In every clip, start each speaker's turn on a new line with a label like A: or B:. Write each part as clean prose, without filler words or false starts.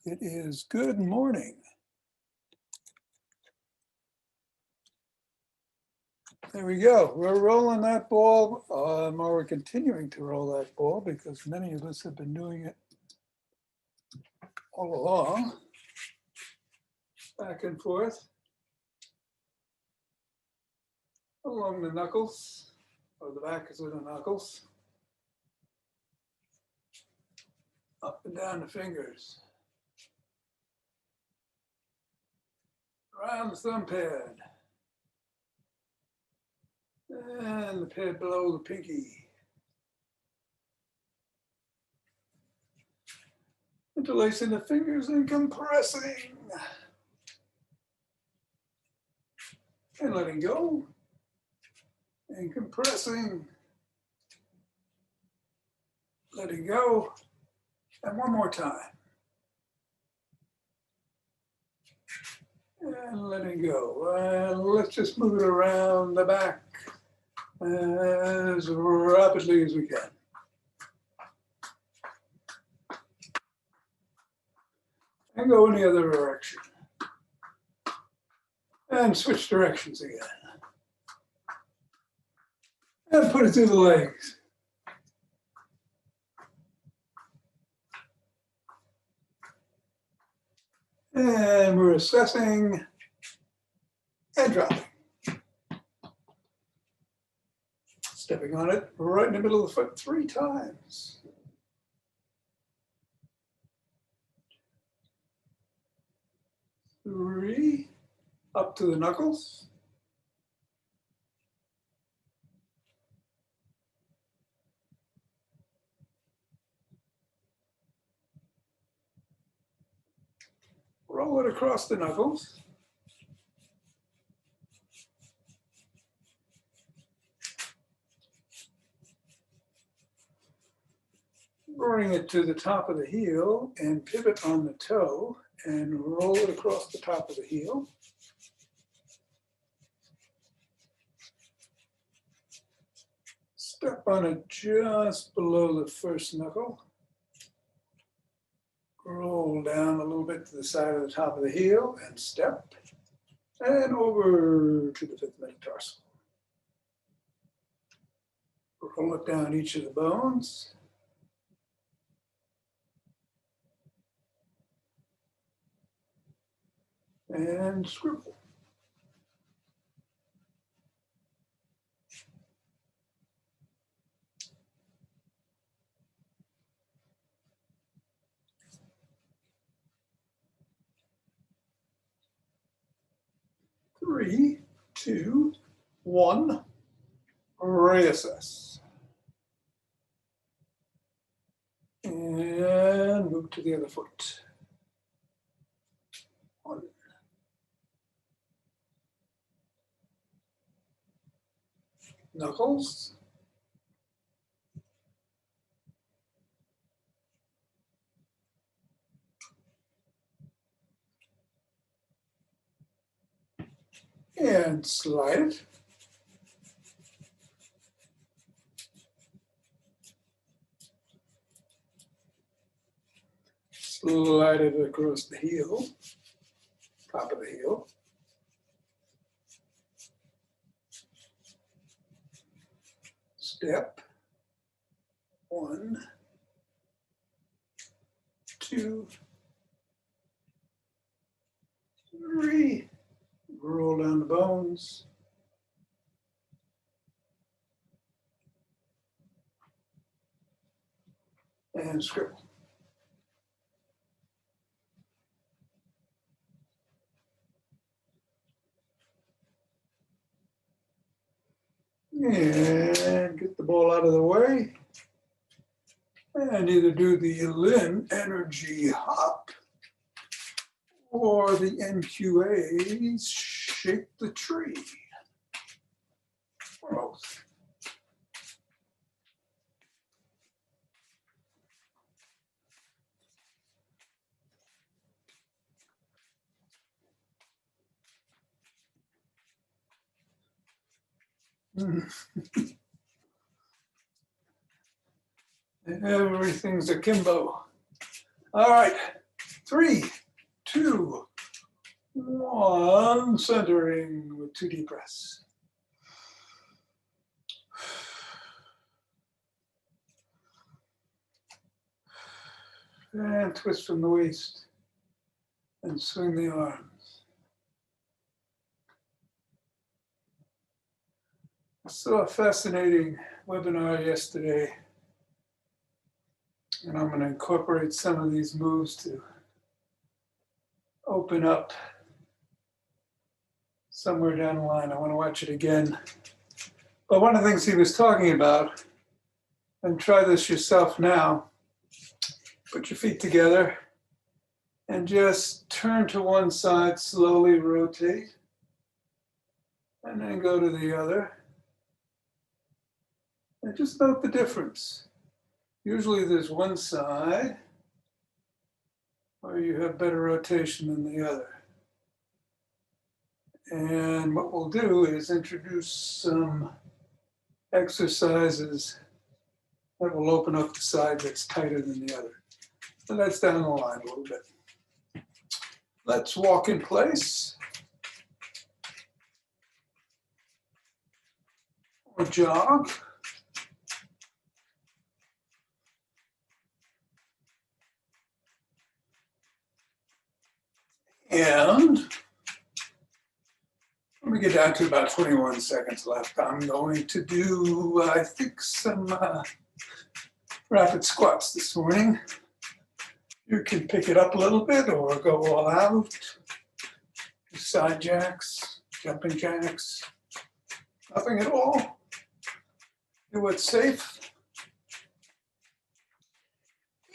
A: It is good morning. There we go. We're rolling that ball, or we're continuing to roll that ball because many of us have been doing it all along, back and forth, along the knuckles, or the backs of the knuckles, up and down the fingers, around the thumb pad, and the pad below the pinky. Interlacing the fingers and compressing. And letting go. And compressing. Letting go. And one more time. And letting go. And let's just move it around the back as rapidly as we can. And go in the other direction. And switch directions again. And put it through the legs. And we're assessing and dropping. Stepping on it right in the middle of the foot 3 times. Three, up to the knuckles. Roll it across the knuckles. Bring it to the top of the heel and pivot on the toe and roll it across the top of the heel. Step on it just below the first knuckle. Roll down a little bit to the side of the top of the heel and step. And over to the 5th metatarsal. Roll it down each of the bones. And scribble. Three, two, one, reassess. And move to the other foot. 1. Knuckles. And slide it. Slide it across the heel, top of the heel. Step. 1, 2, 3. Roll down the bones. And scribble. And get the ball out of the way. And either do the limb energy hop or the NQA's shake the tree. Both. Everything's akimbo. All right, 3, 2, 1, centering with 2 deep breaths. And twist from the waist and swing the arms. I saw a fascinating webinar yesterday, and I'm going to incorporate some of these moves to open up somewhere down the line. I want to watch it again. But one of the things he was talking about, and try this yourself now, put your feet together and just turn to one side, slowly rotate, and then go to the other. And just note the difference. Usually there's one side where you have better rotation than the other. And what we'll do is introduce some exercises that will open up the side that's tighter than the other. So that's down the line a little bit. Let's walk in place. Or jog. And let me get down to about 21 seconds left. I'm going to do, I think, some rapid squats this morning. You can pick it up a little bit or go all out. Side jacks, jumping jacks, nothing at all. Do what's safe.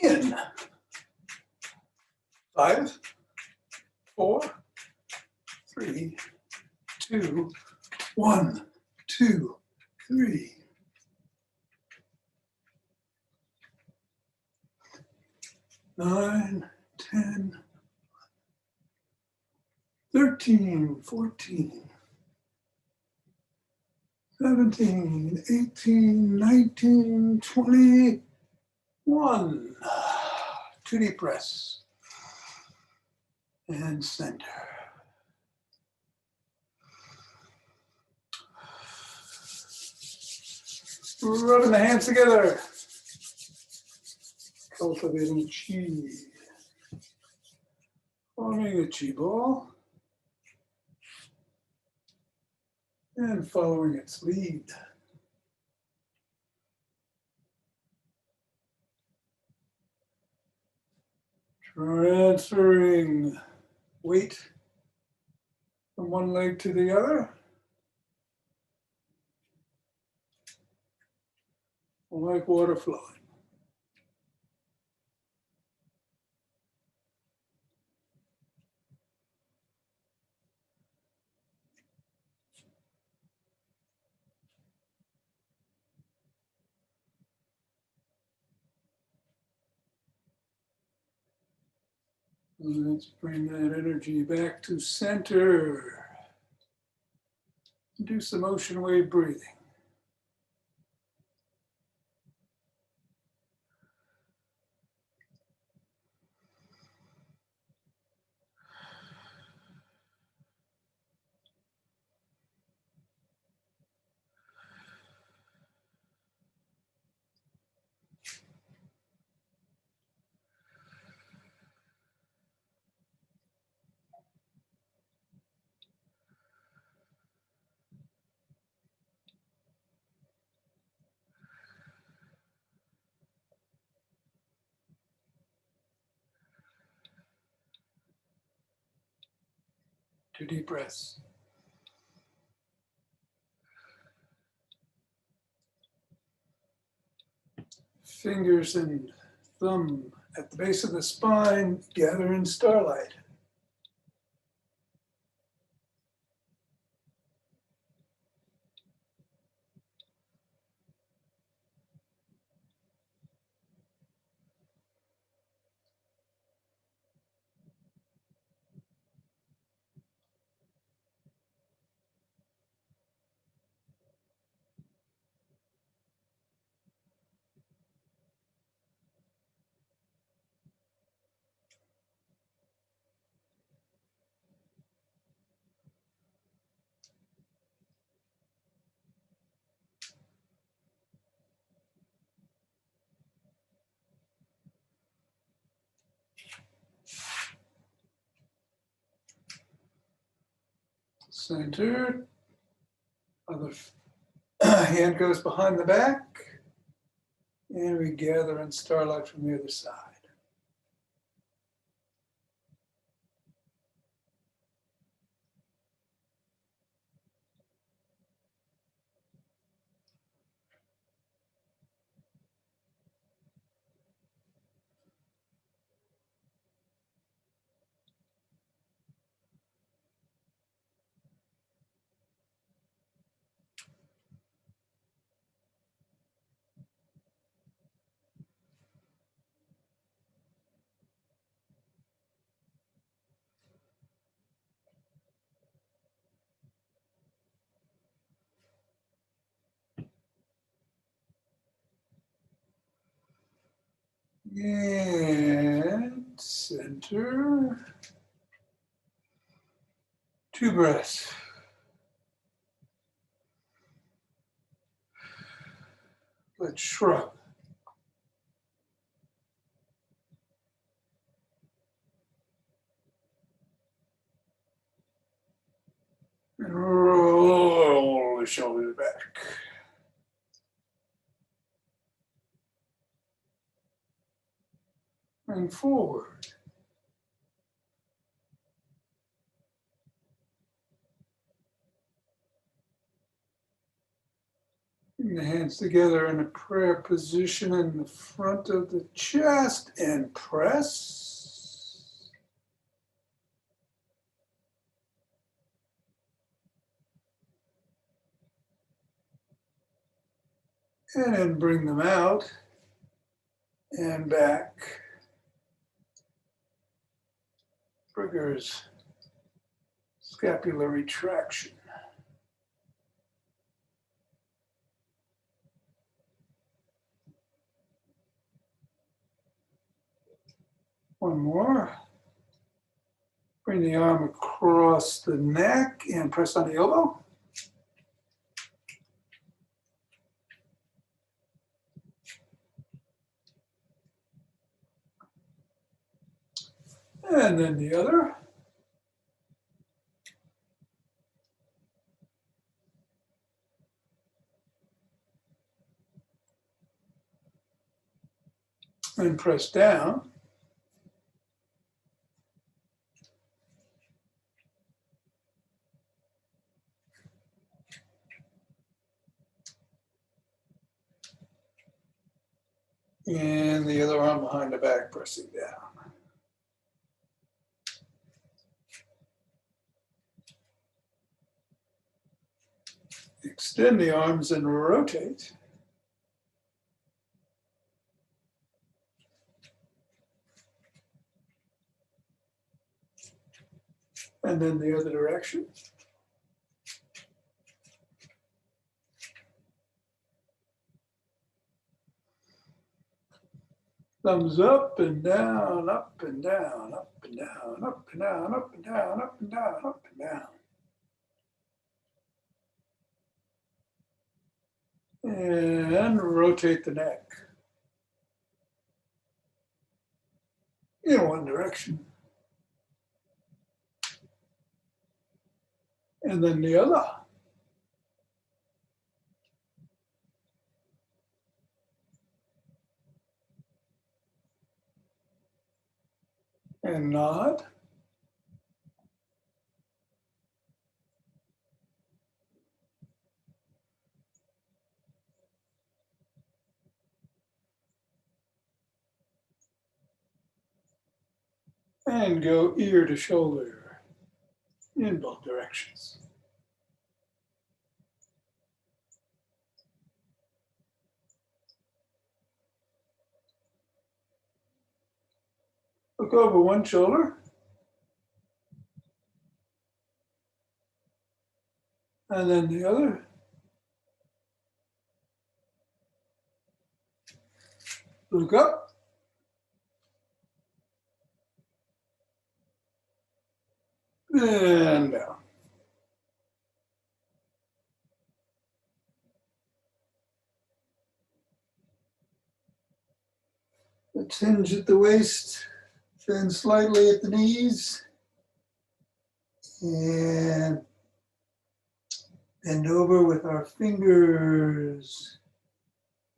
A: In 5, 4, 3, 2, 1, 2, 3. 9, 10, 13, 14, 17, 18, 19, 21. 2 deep breaths. And center. Rubbing the hands together. Cultivating chi. Forming a chi ball. And following its lead. Transferring weight from one leg to the other. Like water flowing. Let's bring that energy back to center. Do some ocean wave breathing. Two deep breaths. Fingers and thumb at the base of the spine, gather in starlight. Center. Other hand goes behind the back. And we gather in starlight from the other side. And center. 2 breaths. Let's shrug. And roll the shoulders back. And forward. Bring the hands together in a prayer position in the front of the chest and press. And then bring them out and back. Triggers scapular retraction. One more. Bring the arm across the neck and press on the elbow. And then the other. And press down. And the other arm behind the back, pressing down. Extend the arms and rotate. And then the other direction. Thumbs up and down, up and down, up and down, up and down, up and down, up and down, up and down. And rotate the neck in one direction. And then the other. And nod. And go ear to shoulder in both directions. Look over one shoulder. And then the other. Look up. And down. Let's hinge at the waist, bend slightly at the knees, and Bend over with our fingers,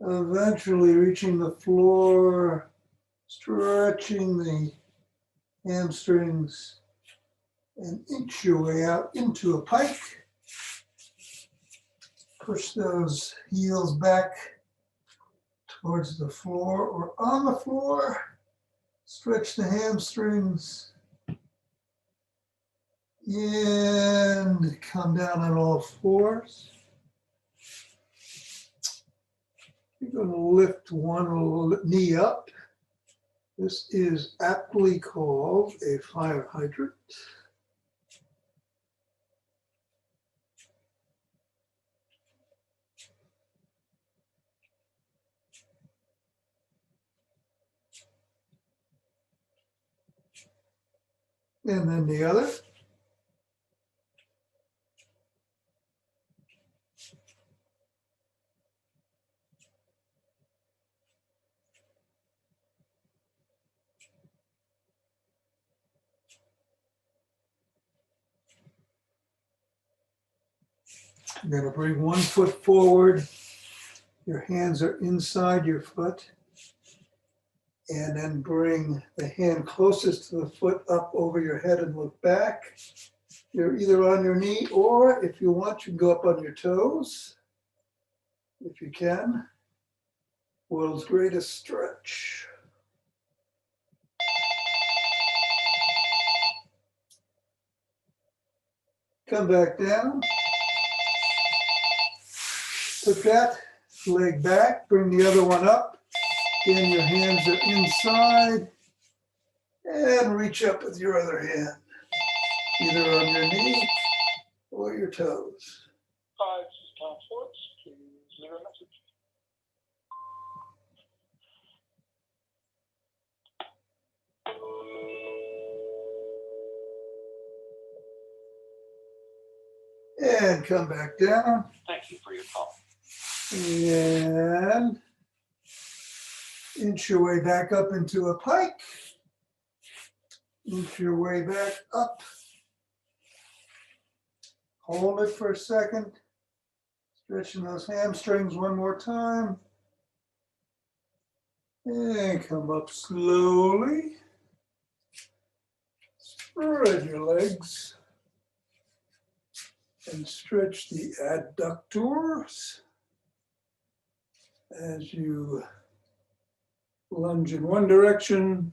A: eventually reaching the floor, stretching the hamstrings, and inch your way out into a pike. Push those heels back towards the floor or on the floor. Stretch the hamstrings. And come down on all fours. You're going to lift one knee up. This is aptly called a fire hydrant. And then the other. You're going to bring one foot forward. Your hands are inside your foot. And then bring the hand closest to the foot up over your head and look back. You're either on your knee or if you want, you can go up on your toes. If you can. World's greatest stretch. Come back down. Put that leg back, bring the other one up. Again, your hands are inside. And reach up with your other hand, either on your knee or your toes.
B: 5 star forwards, please leave a message.
A: And come back down.
B: Thank you for your call.
A: And inch your way back up into a pike. Inch your way back up. Hold it for a second. Stretching those hamstrings one more time. And come up slowly. Spread your legs. And stretch the adductors as you lunge in one direction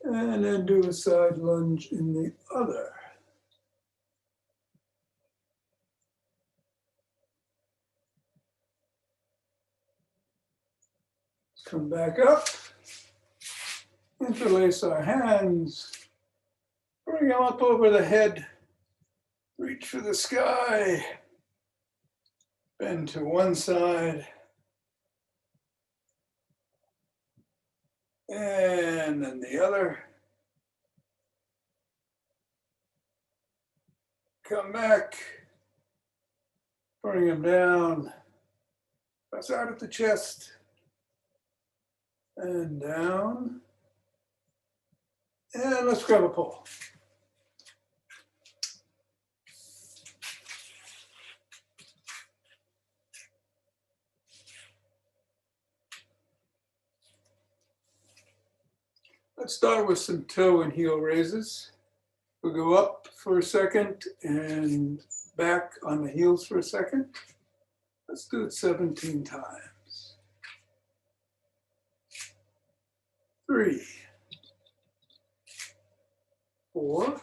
A: and then do a side lunge in the other. Come back up, interlace our hands, bring them up over the head, reach for the sky, bend to one side, and then the other. Come back, bring them down, press out at the chest, and down. And let's grab a pull. Let's start with some toe and heel raises. We'll go up for a second and back on the heels for a second. Let's do it 17 times. 3, 4,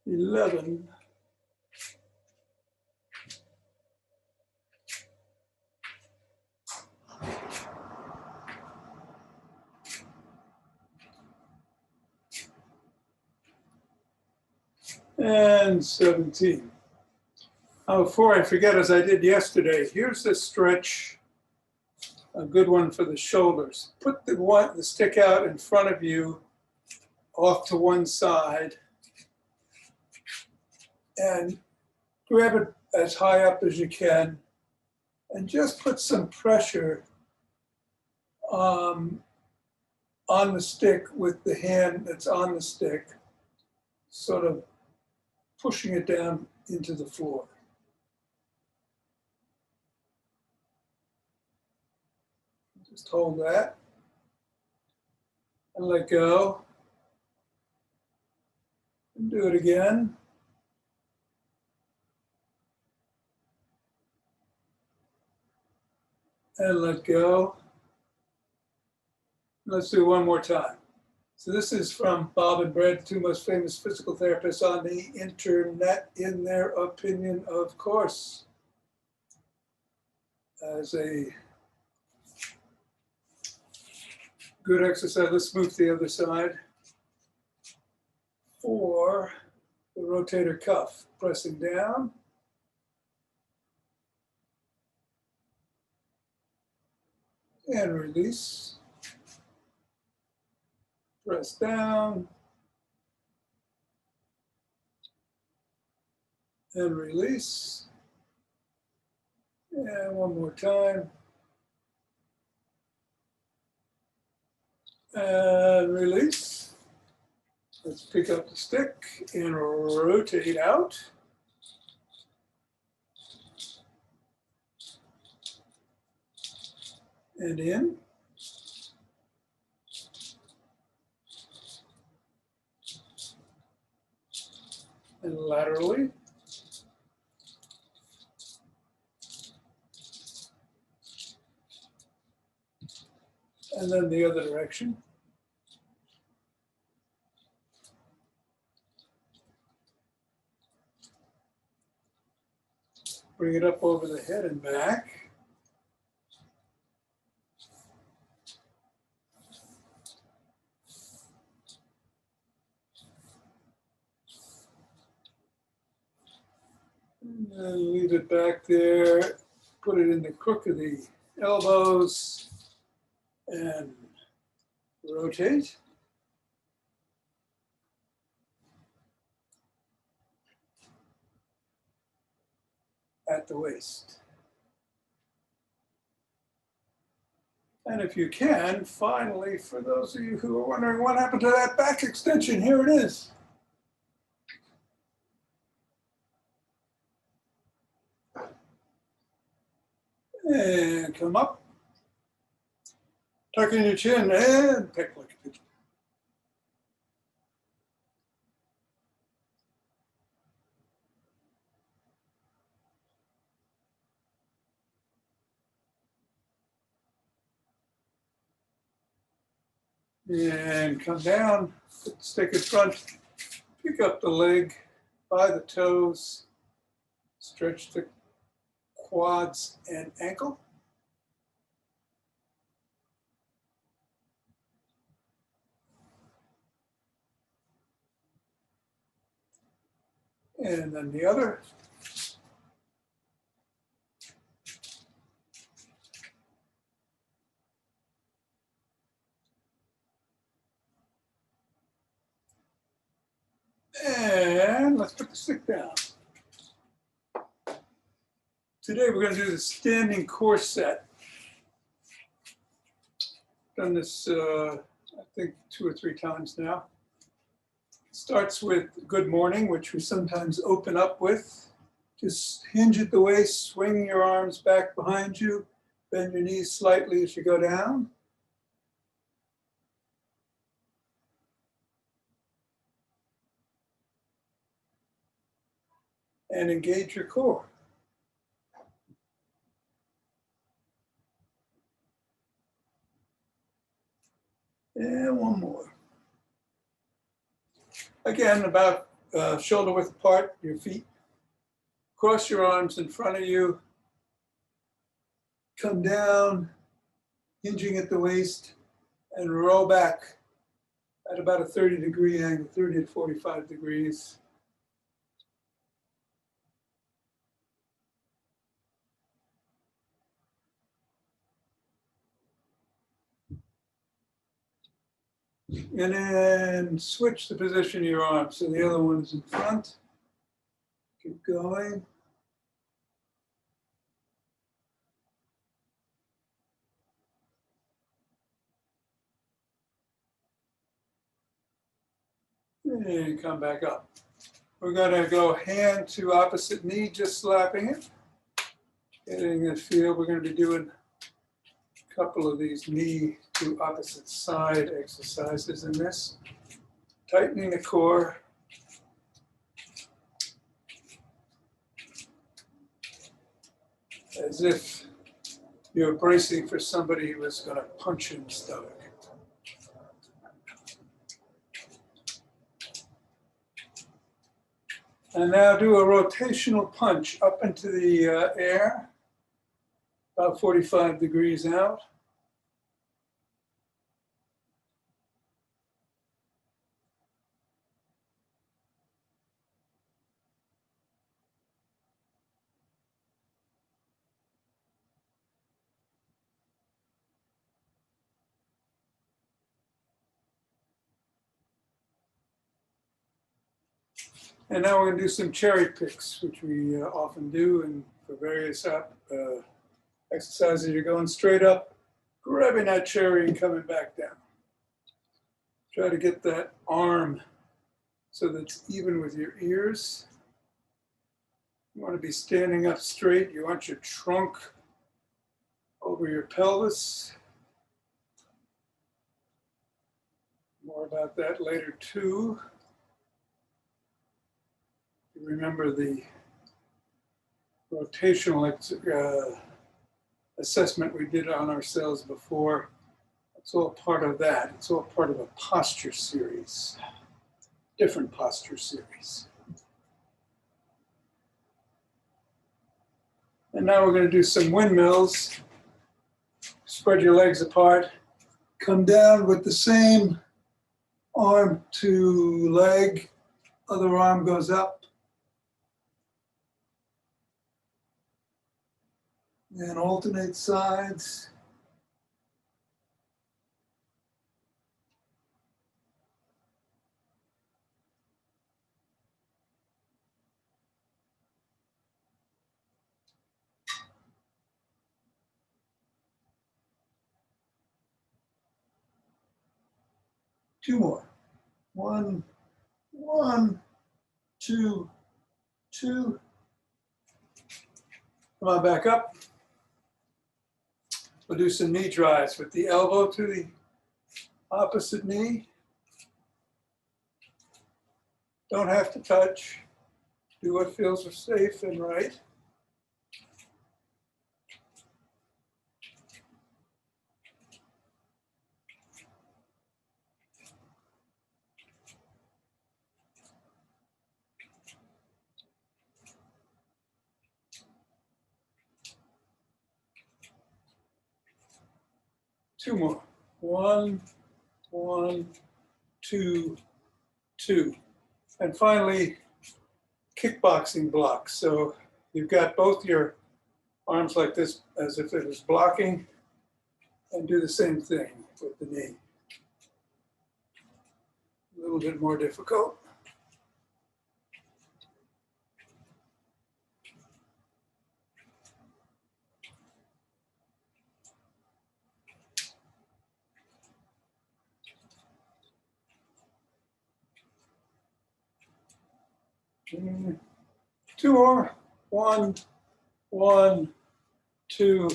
A: 11, 17. Now, before I forget, as I did yesterday, here's the stretch, a good one for the shoulders. Put the stick out in front of you, off to one side, and grab it as high up as you can and just put some pressure on the stick with the hand that's on the stick, sort of pushing it down into the floor. Just hold that and let go. And do it again. And let go. Let's do one more time. So this is from Bob and Brad, the two most famous physical therapists on the internet, in their opinion, of course. As a good exercise, let's move to the other side. For the rotator cuff, pressing down. And release. Press down. And release. And one more time. And release. Let's pick up the stick and rotate out. And in. And laterally. And then the other direction. Bring it up over the head and back. And then leave it back there. Put it in the crook of the elbows and rotate. At the waist. And if you can, finally, for those of you who are wondering what happened to that back extension, here it is. And come up. Tuck in your chin and peck like a pigeon. And come down, put the stick in front, pick up the leg by the toes, stretch the quads and ankle. And then the other. And let's put the stick down. Today we're going to do the standing core set. Done this, I think, 2 or 3 times now. Starts with good morning, which we sometimes open up with. Just hinge at the waist, swing your arms back behind you, bend your knees slightly as you go down. And engage your core. And one more. Again, about shoulder width apart, your feet. Cross your arms in front of you. Come down, hinging at the waist, and roll back at about a 30-degree angle, 30 to 45 degrees. And then switch the position of your arms. So the other one is in front. Keep going. And come back up. We're going to go hand to opposite knee, just slapping it. Getting the feel. We're going to be doing a couple of these knee to opposite side exercises in this. Tightening the core. As if you're bracing for somebody who is going to punch you in the stomach. And now do a rotational punch up into the air, about 45 degrees out. And now we're going to do some cherry picks, which we often do, and for various exercises, you're going straight up, grabbing that cherry and coming back down. Try to get that arm so that it's even with your ears. You want to be standing up straight. You want your trunk over your pelvis. More about that later too. Remember the rotational assessment we did on ourselves before. It's all part of that. It's all part of a posture series, different posture series. And now we're going to do some windmills. Spread your legs apart. Come down with the same arm to leg. Other arm goes up. And alternate sides. Two more. One, two, two. Come on back up. We'll do some knee drives with the elbow to the opposite knee. Don't have to touch. Do what feels safe and right. Two more. One, two, two. And finally, kickboxing blocks. So you've got both your arms like this as if it was blocking, and do the same thing with the knee. A little bit more difficult. Two more. One, two,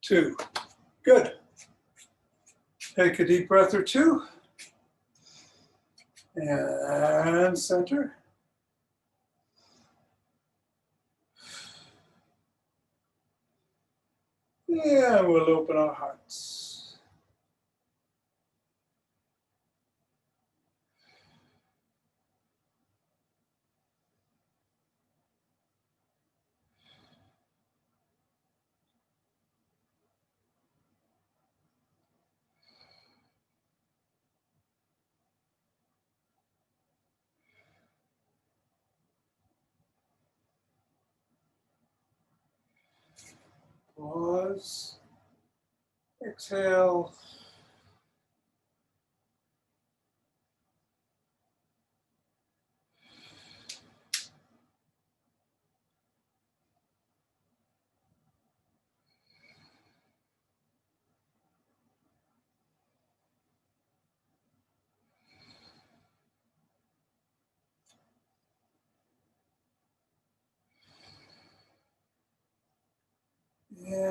A: two. Good. Take a deep breath or two. And center. Yeah, we'll open our hearts. Pause. Exhale.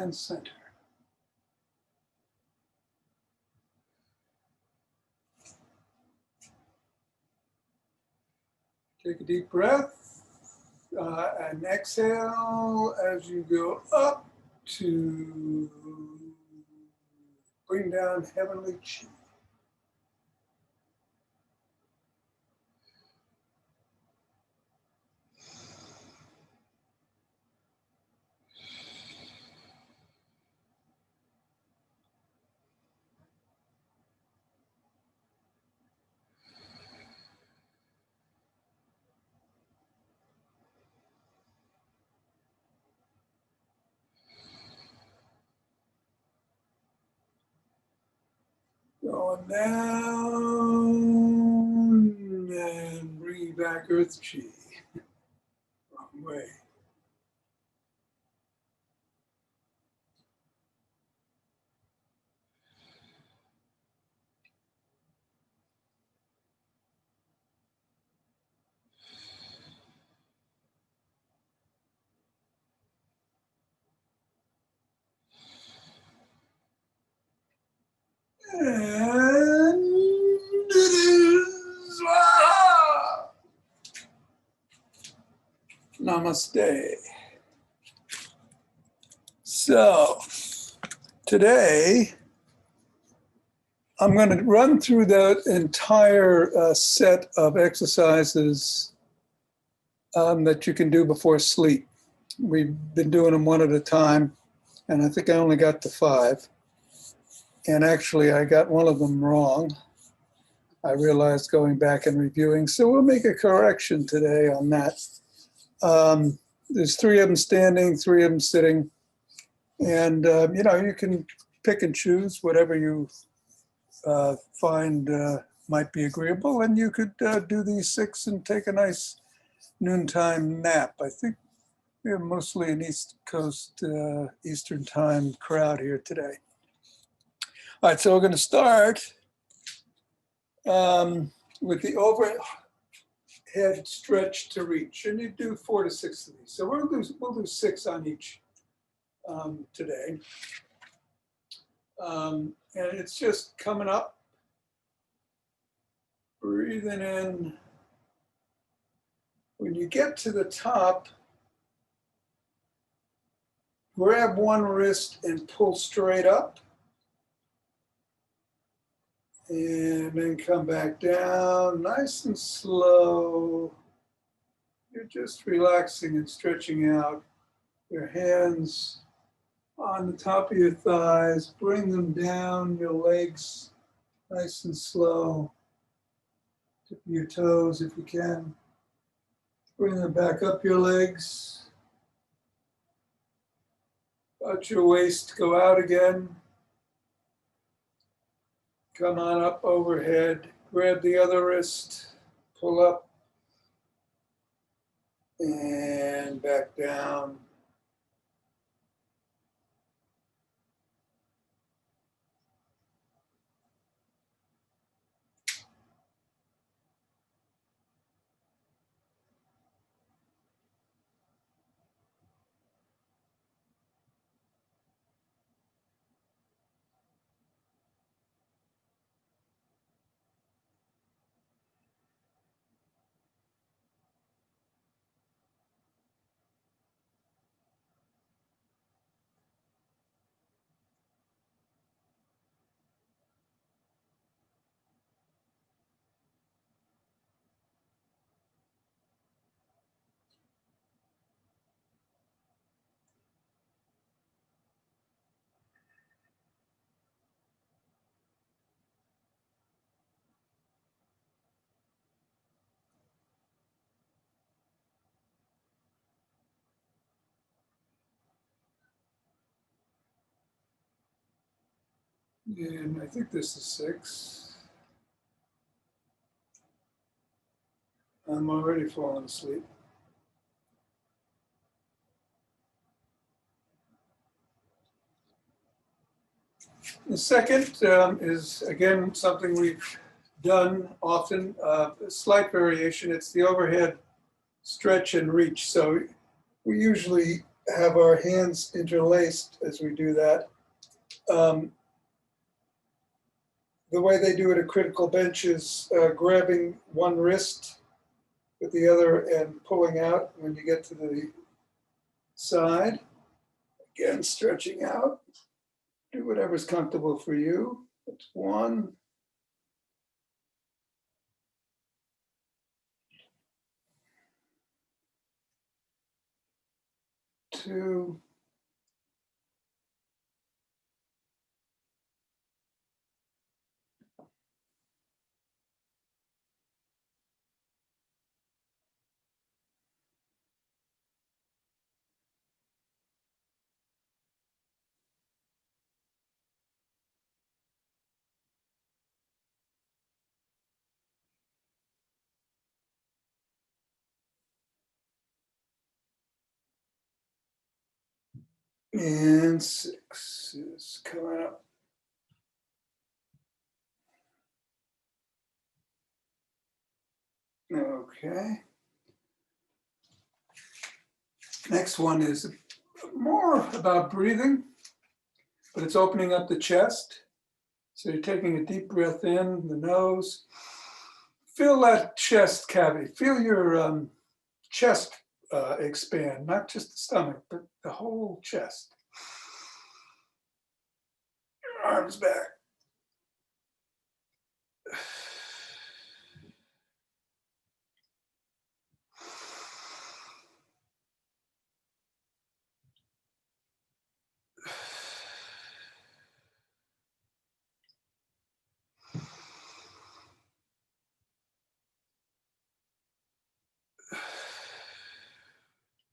A: and center. Take a deep breath and exhale as you go up to bring down heavenly chi. Going down and bringing back earth chi. Wrong way. And it is. Ah! Namaste. So today I'm going to run through the entire set of exercises that you can do before sleep. We've been doing them one at a time, and I think I only got to 5. And actually, I got one of them wrong. I realized going back and reviewing, so we'll make a correction today on that. There's 3 of them standing, 3 of them sitting, and you know, you can pick and choose whatever you find might be agreeable, and you could do these 6 and take a nice noontime nap. I think we have mostly an East Coast Eastern time crowd here today. All right, so we're going to start with the overhead stretch to reach, and you do 4 to 6 of these. So we'll do 6 on each today, and it's just coming up, breathing in. When you get to the top, grab one wrist and pull straight up. And then come back down, nice and slow. You're just relaxing and stretching out your hands on the top of your thighs. Bring them down your legs, nice and slow. Tip of your toes if you can. Bring them back up your legs. Let your waist go out again. Come on up overhead, grab the other wrist, pull up, and back down. And I think this is 6. I'm already falling asleep. The second is, again, something we've done often, a slight variation. It's the overhead stretch and reach. So we usually have our hands interlaced as we do that. The way they do it at critical bench is grabbing one wrist with the other and pulling out when you get to the side. Again, stretching out. Do whatever's comfortable for you. That's one. Two. And 6 is coming up. Okay. Next one is more about breathing, but it's opening up the chest. So you're taking a deep breath in the nose. Feel that chest cavity. Feel your chest expand, not just the stomach, but the whole chest. Your arms back.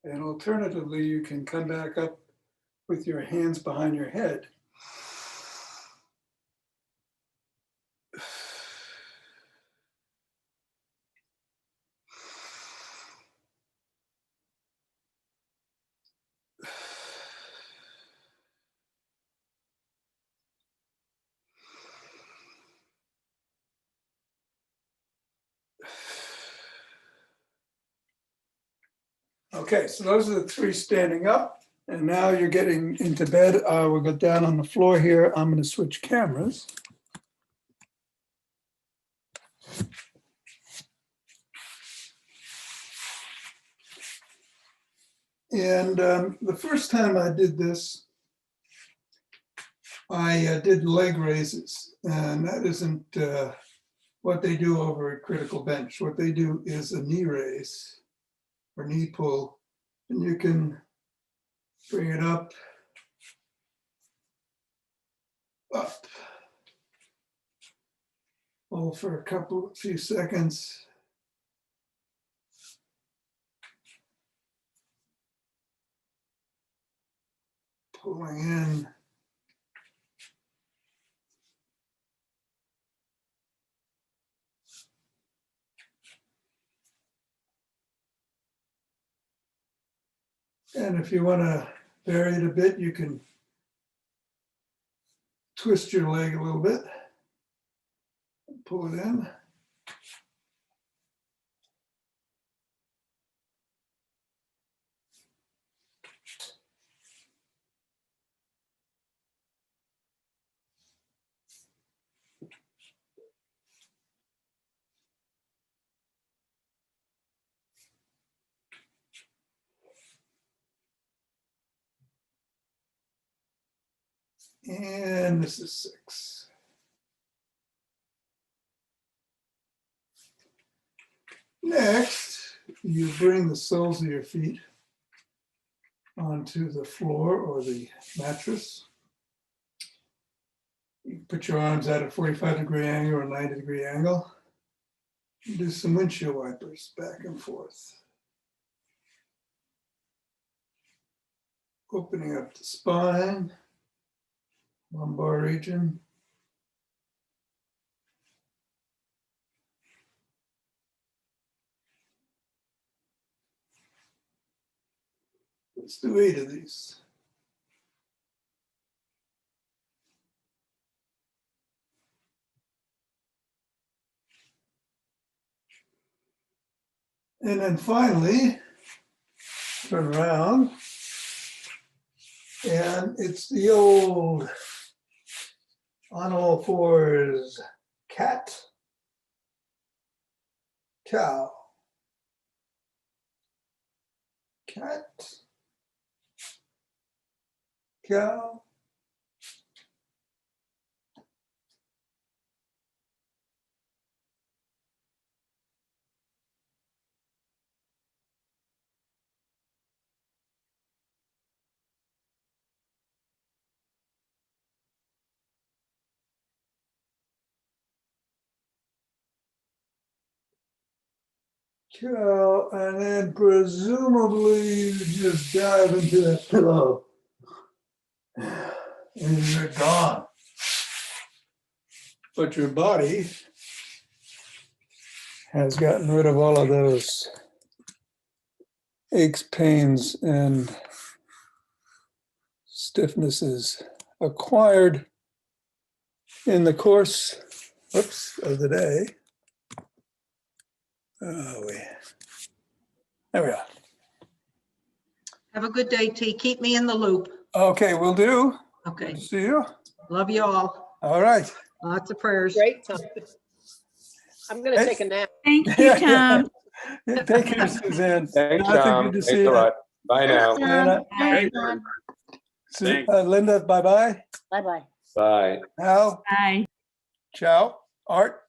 A: And alternatively, you can come back up with your hands behind your head. Okay, so those are the 3 standing up. And now you're getting into bed. We'll go down on the floor here. I'm going to switch cameras. And the first time I did this, I did leg raises. And that isn't what they do over at Critical Bench. What they do is a knee raise or knee pull. And you can bring it up, hold for a few seconds. Pulling in. And if you want to vary it a bit, you can twist your leg a little bit, pull it in. And this is 6. Next, you bring the soles of your feet onto the floor or the mattress. You put your arms at a 45-degree angle or a 90-degree angle. And do some windshield wipers back and forth. Opening up the spine, lumbar region. Let's do 8 of these. And then finally, turn around And it's the old on all fours cat, cow, cat, cow, cow, and then presumably you just dive into that pillow and you're gone. But your body has gotten rid of all of those aches, pains, and stiffnesses acquired in the course, of the day. There we are.
C: Have a good day, T. Keep me in the loop.
A: Okay, will do.
C: Okay.
A: Good to see you.
C: Love you all.
A: All right.
C: Lots of prayers.
D: Great, Tom. I'm gonna take a nap.
E: Thank you, Tom.
A: Yeah, take care, Suzanne.
F: Thanks,
A: Jonathan,
F: Tom.
A: good to
F: Thanks
A: see
F: a
A: you.
F: lot. Bye now.
A: Anna,
E: Bye.
A: Linda, bye-bye.
G: Bye-bye.
F: Bye.
A: Al,
E: Bye.
A: ciao. Art.